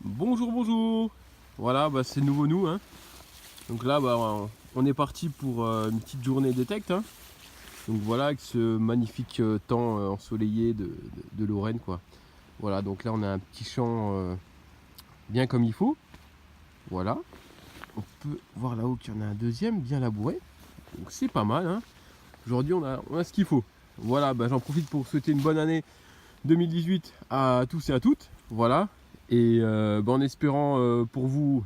Bonjour, bonjour. Voilà, c'est nouveau nous, hein. Donc là, on est parti pour une petite journée détecte, hein. Donc voilà, avec ce magnifique temps ensoleillé de Lorraine, quoi. Voilà, donc là, on a un petit champ bien comme il faut. Voilà. On peut voir là-haut qu'il y en a un deuxième bien labouré. Donc c'est pas mal, hein. Aujourd'hui, on a ce qu'il faut. Voilà, j'en profite pour souhaiter une bonne année 2018 à tous et à toutes. Voilà. Et en espérant pour vous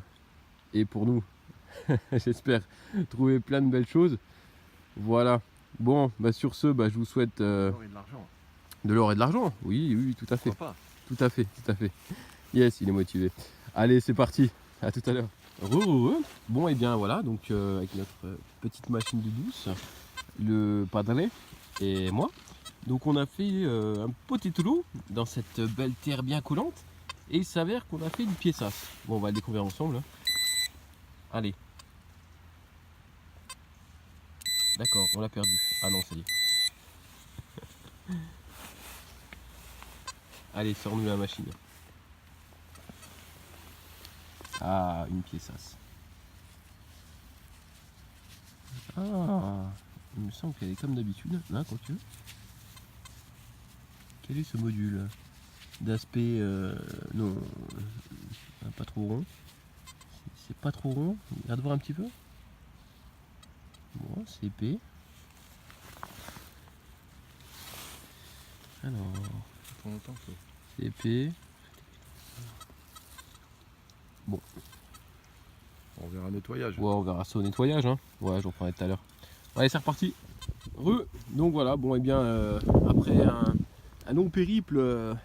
et pour nous, j'espère trouver plein de belles choses. Voilà. Bon, sur ce, je vous souhaite De l'or et de l'argent. de l'or et de l'argent. Oui, oui, tout à fait. Pourquoi pas? Tout à fait, tout à fait. Yes, il est motivé. Allez, c'est parti. À tout à l'heure. Bon, et bien voilà, donc avec notre petite machine de douce, le padré et moi. Donc on a fait un petit trou dans cette belle terre bien collante. Et il s'avère qu'on a fait une pièçasse. Bon, on va le découvrir ensemble, hein. Allez. D'accord, on l'a perdu. Ah non, ça y est. Allez, sors-nous la machine. Ah, une pièçasse. Ah, il me semble qu'elle est comme d'habitude, là, quand tu veux. Quel est ce module d'aspect non, pas trop rond. C'est pas trop rond. Regarde voir un petit peu. Bon, c'est épais. Alors, Pour longtemps que... c'est épais. Bon. On verra un nettoyage. Ouais, on verra ça au nettoyage, hein. Ouais, j'en prendrai tout à l'heure. Allez, c'est reparti. Donc voilà, bon, et bien, après un long périple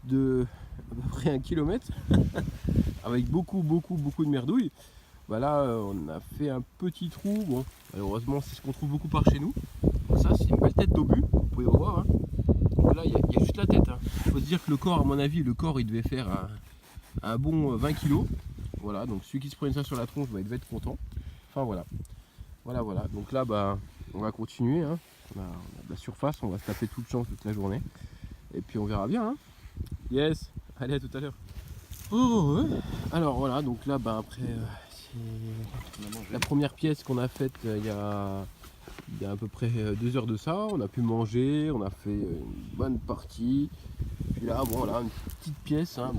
de à peu près 1 kilomètre, avec beaucoup de merdouilles, là, on a fait un petit trou. Bon, malheureusement, c'est ce qu'on trouve beaucoup par chez nous. Donc ça, c'est une belle tête d'obus, vous pouvez voir, hein. Donc là, il y a juste la tête, hein. Il faut se dire que le corps, à mon avis, il devait faire un bon 20 kg. Voilà, donc celui qui se prenait ça sur la tronche, il devait être content. Enfin voilà. Voilà. Donc là, on va continuer, hein. On a de la surface, on va se taper tout le champ toute la journée. Et puis on verra bien, hein. Yes. Allez, à tout à l'heure. Alors voilà, donc là, après, c'est la première pièce qu'on a faite il y a à peu près 2 heures de ça. On a pu manger, on a fait une bonne partie. Puis là, bon, voilà, une petite pièce, hein.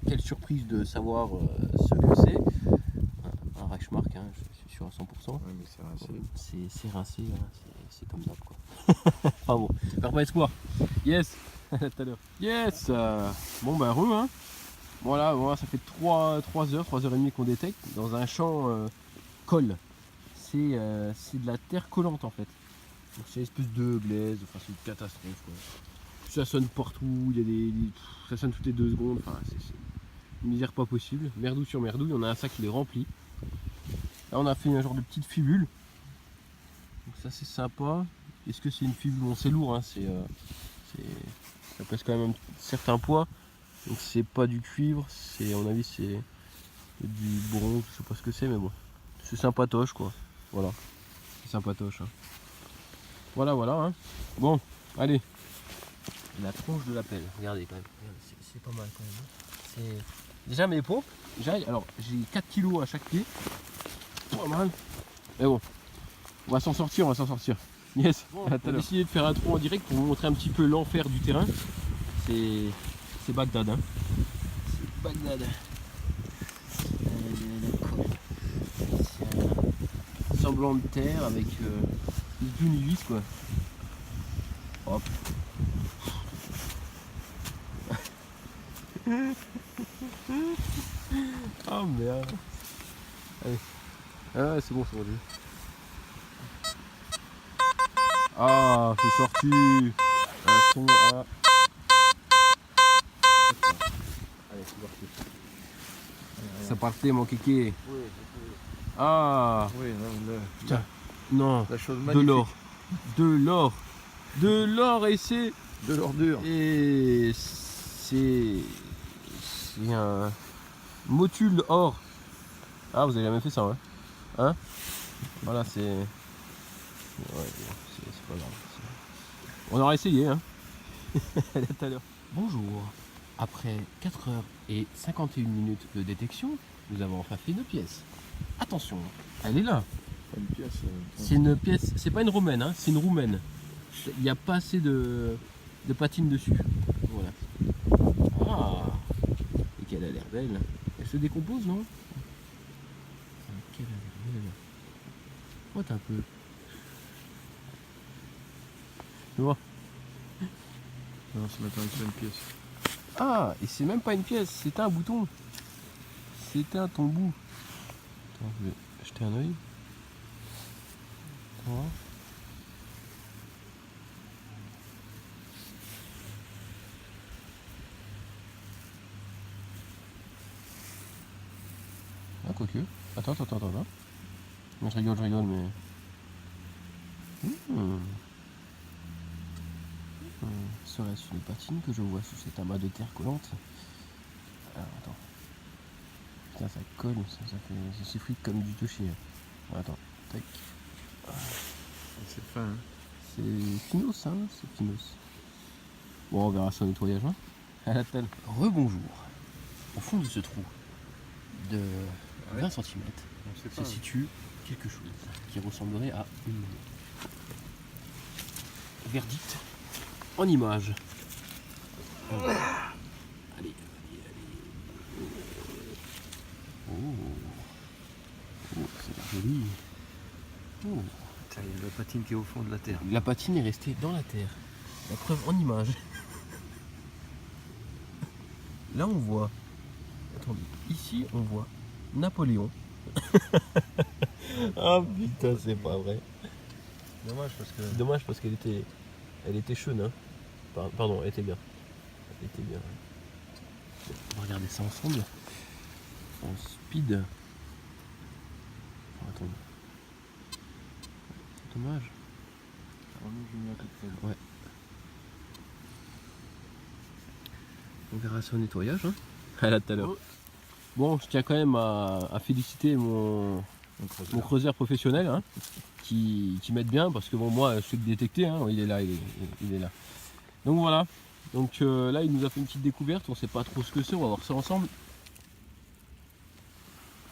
Quelle surprise de savoir ce que c'est. Un Reichsmark, hein, je suis sûr à 100%. Ouais, mais c'est rincé. C'est rincé, hein, c'est comme ça, quoi. Enfin bon, faire pas espoir. Yes. À tout à l'heure. Yes. Bon, heureux, hein. Voilà, ça fait 3 heures, 3h30 qu'on détecte dans un champ colle. C'est de la terre collante, en fait. Donc c'est une espèce de glaise, enfin c'est une catastrophe, quoi. Ça sonne partout, ça sonne toutes les 2 secondes, enfin c'est une misère pas possible. Merdouille sur merdouille, on a un sac qui est rempli. Là on a fait un genre de petite fibule. Donc ça c'est sympa. Est-ce que c'est une fibule? Bon, c'est lourd, hein, ça pèse quand même un certain poids. Donc c'est pas du cuivre, à mon avis c'est du bronze, je sais pas ce que c'est, mais bon. C'est sympatoche, quoi. Voilà. C'est sympatoche, hein. Voilà, hein. Bon, allez. La tronche de la pelle, regardez quand même. C'est pas mal quand même, hein. Déjà mes pompes, alors j'ai 4 kg à chaque pied. Pas mal. Mais bon, on va s'en sortir. Yes. Bon, on a décidé de faire un trou en direct pour vous montrer un petit peu l'enfer du terrain. C'est Bagdad, hein. C'est Bagdad. C'est un semblant de terre avec une hélice, quoi. Hop. Oh merde. Allez. Ah, c'est bon. Ah, c'est sorti. Un son à... Allez, c'est parti. Ça partait, mon kéké. Oui, Ah. oui, Putain. Non. la chose De magnifique. l'or. De l'or et c'est... De l'ordure. Et c'est un motule or. Ah, vous avez jamais fait ça, ouais. Hein? Voilà, c'est... Ouais, c'est pas grave. On aura essayé, hein. À tout à l'heure. Bonjour. après 4 heures et 51 minutes de détection, nous avons enfin fait une pièce. Attention, elle est là. Pas une pièce. C'est une pièce, c'est pas une romaine, hein, c'est une roumaine. Il n'y a pas assez de patine dessus. Voilà. Ah, et qu'elle a l'air belle. Elle se décompose, non? Ah, qu'elle a l'air belle. Frotte un peu. Tu vois? Non, c'est maintenant une pièce. Ah, et c'est même pas une pièce, c'est un bouton. C'est un ton bout. Attends, je vais jeter un œil. Attends. Ah, quoique. Attends. Non, je rigole, mais. Serait-ce une patine que je vois sous cet amas de terre collante? Alors, attends. Putain, ça colle, ça fait. Ça s'effrite comme du toucher. Attends, tac. C'est fin, hein. C'est finos, hein, c'est finos. Bon, on verra ça au nettoyage, hein. À la telle. Rebonjour. Au fond de ce trou de 20 cm On sait se pas. situe quelque chose qui ressemblerait à une monnaie. Verdict en image. Allez. Oh, c'est joli. Oh. Il y a la patine qui est au fond de la terre. La patine est restée dans la terre. La preuve en image. Là on voit. Attendez, ici on voit Napoléon. Ah putain, c'est pas vrai. Dommage parce que. C'est dommage parce elle était chaude, hein. Pardon, elle était bien. Elle était bien. On va regarder ça ensemble. En speed. Oh, attends. C'est dommage. Ouais. On verra ça au nettoyage, hein. À là tout à l'heure. Bon, je tiens quand même à féliciter mon creuseur professionnel, hein, qui m'aide bien parce que bon, moi je sais le détecter, hein, il est là, il est là. Donc voilà, donc là il nous a fait une petite découverte, on sait pas trop ce que c'est, on va voir ça ensemble.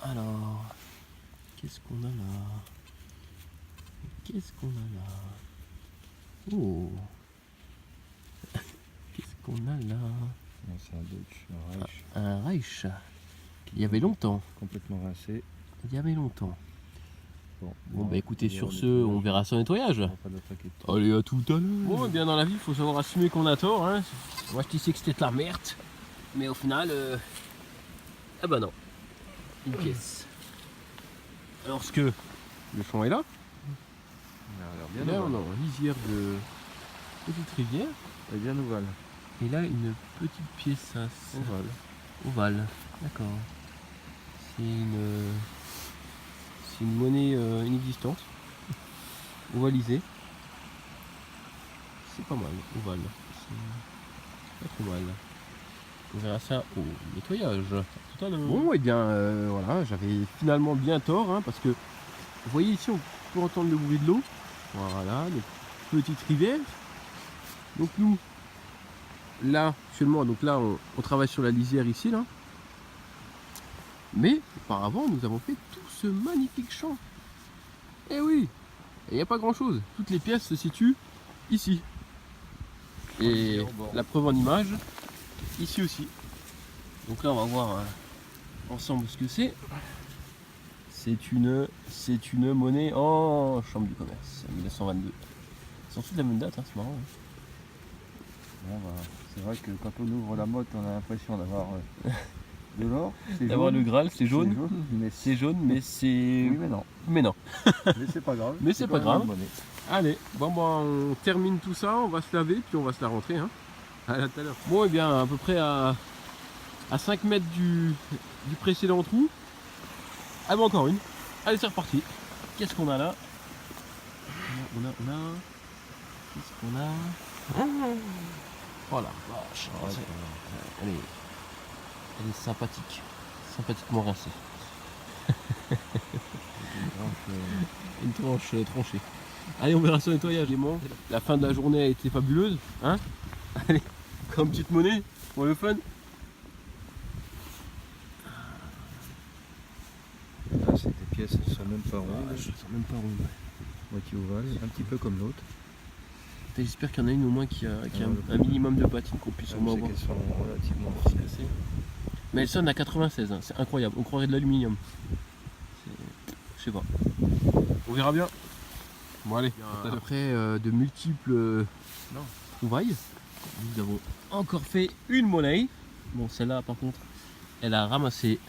Alors, qu'est-ce qu'on a là? Qu'est-ce qu'on a là? Oh, qu'est-ce qu'on a là? Non, c'est un Deutsch, un Reich, Un Reich. Il y avait longtemps. complètement rincé. Il y avait longtemps. Bon bah écoutez, on verra sur au ce, nettoyage. on verra ça au nettoyage. On va pas l'attaquer de temps. Allez, à tout à l'heure. Bon, et bien dans la vie, il faut savoir assumer qu'on a tort. Hein. Moi, je disais que c'était de la merde. Mais au final, ah bah non. Une pièce. Alors, ce que le champ est là. Il a l'air Et bien là, on ovale. a une lisière de petite rivière. Elle est bien ovale. Et là, une petite pièce Ovale. ovale. D'accord. C'est une monnaie inexistante. Ovalisée. C'est pas mal, ovale. C'est pas trop mal. On verra ça au nettoyage. Tout à l'heure. Bon, et bien voilà, j'avais finalement bien tort, hein, parce que vous voyez ici, on peut entendre le bruit de l'eau. Voilà, des petites rivières. Donc nous, là, actuellement, donc là, on travaille sur la lisière ici, là. Mais auparavant, nous avons fait tout ce magnifique champ. Eh oui, il n'y a pas grand chose. Toutes les pièces se situent ici. Et la preuve en image, ici aussi. Donc là, on va voir ensemble ce que c'est. C'est une monnaie en chambre du commerce, 1922. C'est surtout de la même date, hein, c'est marrant. Hein. Bon, bah, c'est vrai que quand on ouvre la motte, on a l'impression d'avoir de l'or. C'est D'avoir jaune. le Graal, c'est jaune. Mais C'est jaune, mais c'est. Oui, mais non. Mais non. Mais c'est pas grave. Mais c'est pas quand même grave. une monnaie. Allez, bon bah on termine tout ça, on va se laver, puis on va se la rentrer. Hein. À tout à l'heure. Bon, et bien à peu près à 5 mètres du précédent trou. Ah bah encore une. Allez, c'est reparti. Qu'est-ce qu'on a là? On a. Qu'est-ce qu'on a? Voilà. Vache. Elle est sympathique. Sympathiquement rincée. Une tranche tranchée. Allez, on verra sur le nettoyage. La fin de la journée a été fabuleuse. Hein? Allez, comme petite monnaie pour le fun. Là, c'est des pièces, elles sont même pas rondes. Je sens même pas rond. Moitié ovale, un petit peu comme l'autre. J'espère qu'il y en a une au moins qui a un minimum de patine qu'on puisse au moins voir. Qu'elles sont relativement Cassées. Mais elle sonne à 96, hein. C'est incroyable, on croirait de l'aluminium. Je sais pas. On verra bien. Bon allez, après de multiples trouvailles, nous avons encore fait une monnaie. Bon, celle-là par contre, elle a ramassé.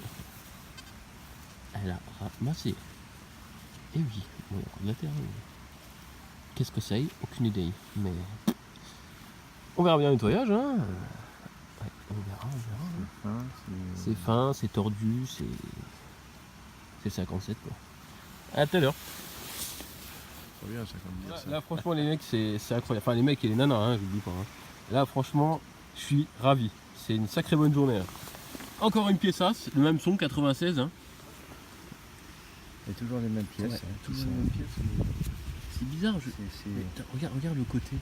Elle a ramassé. Et oui, bon, il y a encore de la terre. Mais... qu'est-ce que c'est? Aucune idée. Mais on verra bien le nettoyage. Hein. Ouais, on verra. C'est fin, c'est tordu, c'est 57 quoi. À tout à l'heure. bien, 70. Là, franchement les mecs c'est incroyable. Enfin les mecs et les nanas, hein, je vous dis pas. Hein. Là franchement je suis ravi. C'est une sacrée bonne journée. Hein. Encore une pièce, le même son, 96. Hein. Et toujours les mêmes pièces. Ouais, Hein, toujours les mêmes pièces. C'est bizarre. Regarde le côté.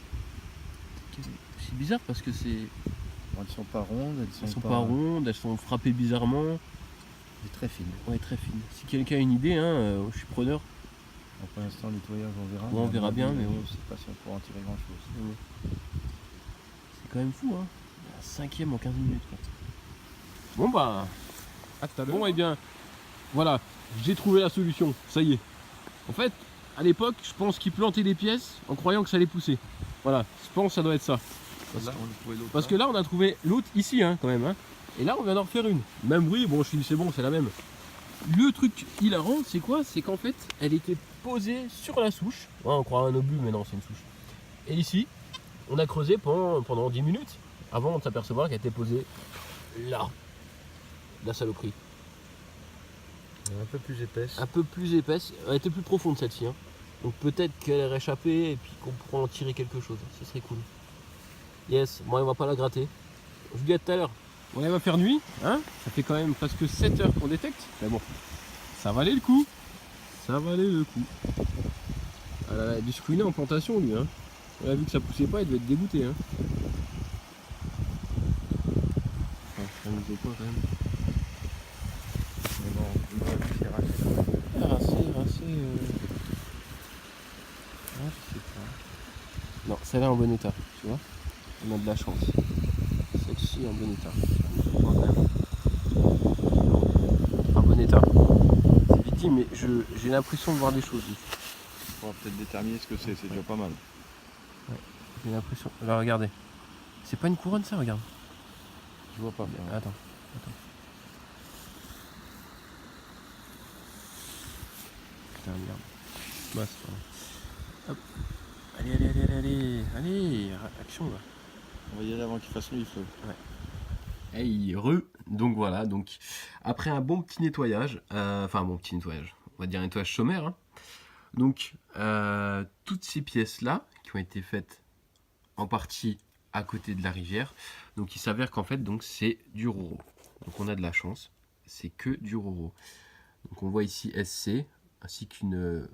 C'est bizarre parce que c'est. Elles sont pas rondes, elles sont pas rondes, elles sont frappées bizarrement. C'est très fine. Ouais, très fine. Si quelqu'un a une idée, hein, je suis preneur. Alors, pour l'instant, le nettoyage, on verra. Ouais, on verra bien, mais je sais pas si on pourra en tirer grand chose. Ouais. C'est quand même fou, hein. La 5e en 15 minutes. Quoi. Bon, bah. Bon, et bien, voilà, j'ai trouvé la solution. Ça y est. En fait, à l'époque, je pense qu'ils plantaient des pièces en croyant que ça allait pousser. Voilà, je pense que ça doit être ça. Parce que là, on a trouvé l'autre ici, hein, quand même. Hein. Et là, on vient d'en refaire une. Même bruit, bon, je suis dit, c'est bon, c'est la même. Le truc hilarant, c'est quoi? C'est qu'en fait, elle était posée sur la souche. Ouais, on croit un obus, mais non, c'est une souche. Et ici, on a creusé pendant 10 minutes avant de s'apercevoir qu'elle était posée là. La saloperie. Un peu plus épaisse. Un peu plus épaisse. Elle était plus profonde celle-ci. Hein. Donc peut-être qu'elle est réchappée et puis qu'on pourra en tirer quelque chose. Ce serait cool. Yes, bon, on va pas la gratter. Je vous dis à tout à l'heure. Bon, elle va faire nuit. Hein, ça fait quand même presque 7 heures qu'on détecte. Mais bon, ça valait le coup. Ça valait le coup. Ah là là, il a dû se ruiner en plantation lui. Hein. On a vu que ça poussait pas, il devait être dégoûté. Hein. Enfin, ça nous est pas quand même. Mais bon, on aurait pu faire assez. Rincer. Ah, je sais pas. Non, celle-là en bon état, tu vois. On a de la chance. Celle-ci en bon état. En bon état. C'est vite dit, mais j'ai l'impression de voir des choses. On va peut-être déterminer ce que c'est déjà pas mal. Ouais, j'ai l'impression. Alors regardez. C'est pas une couronne ça, regarde. Je vois pas. Attends. Putain, merde. Bah, c'est pas grave. Hop. Allez, action là. On va y aller avant qu'il fasse nuit, il faut. Ouais. Hey, heureux. Donc voilà, donc après un bon petit nettoyage, on va dire un nettoyage sommaire. Hein. Donc toutes ces pièces là qui ont été faites en partie à côté de la rivière, donc il s'avère qu'en fait donc c'est du roro. Donc on a de la chance, c'est que du roro. Donc on voit ici SC ainsi qu'une,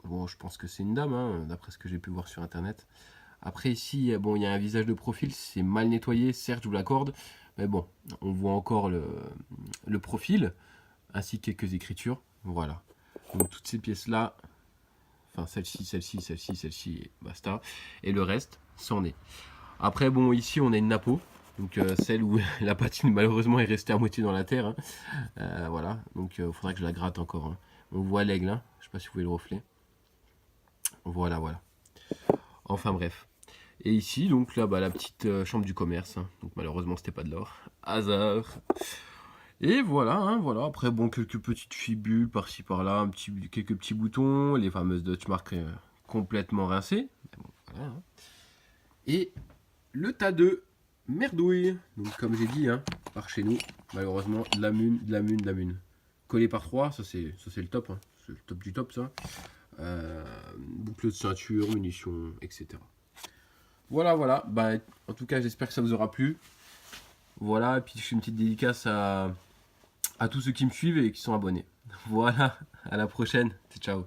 bon je pense que c'est une dame hein, d'après ce que j'ai pu voir sur internet. Après ici, bon, il y a un visage de profil, c'est mal nettoyé, certes je vous l'accorde, mais bon, on voit encore le profil, ainsi que quelques écritures, voilà. Donc toutes ces pièces-là, enfin celle-ci, et basta, et le reste, c'en est. Après, bon, ici on a une napo, donc celle où la patine malheureusement est restée à moitié dans la terre, hein. Voilà, donc il faudrait que je la gratte encore. Hein. On voit l'aigle, hein. Je sais pas si vous voyez le reflet. Voilà. Enfin bref. Et ici, donc là, la petite chambre du commerce. Hein. Donc malheureusement, c'était pas de l'or. Hasard. Et voilà, hein, voilà. Après, bon, quelques petites fibules par-ci par-là, quelques petits boutons, les fameuses Dutch Mark complètement rincées. Bon, voilà, hein. Et le tas de merdouille. Donc comme j'ai dit, hein, par chez nous, malheureusement, de la mune. Collé par 3, ça c'est le top. Hein. C'est le top du top, ça. Boucle de ceinture, munitions, etc. Voilà, bah, en tout cas j'espère que ça vous aura plu. Voilà, et puis je fais une petite dédicace à tous ceux qui me suivent et qui sont abonnés. Voilà, à la prochaine, ciao.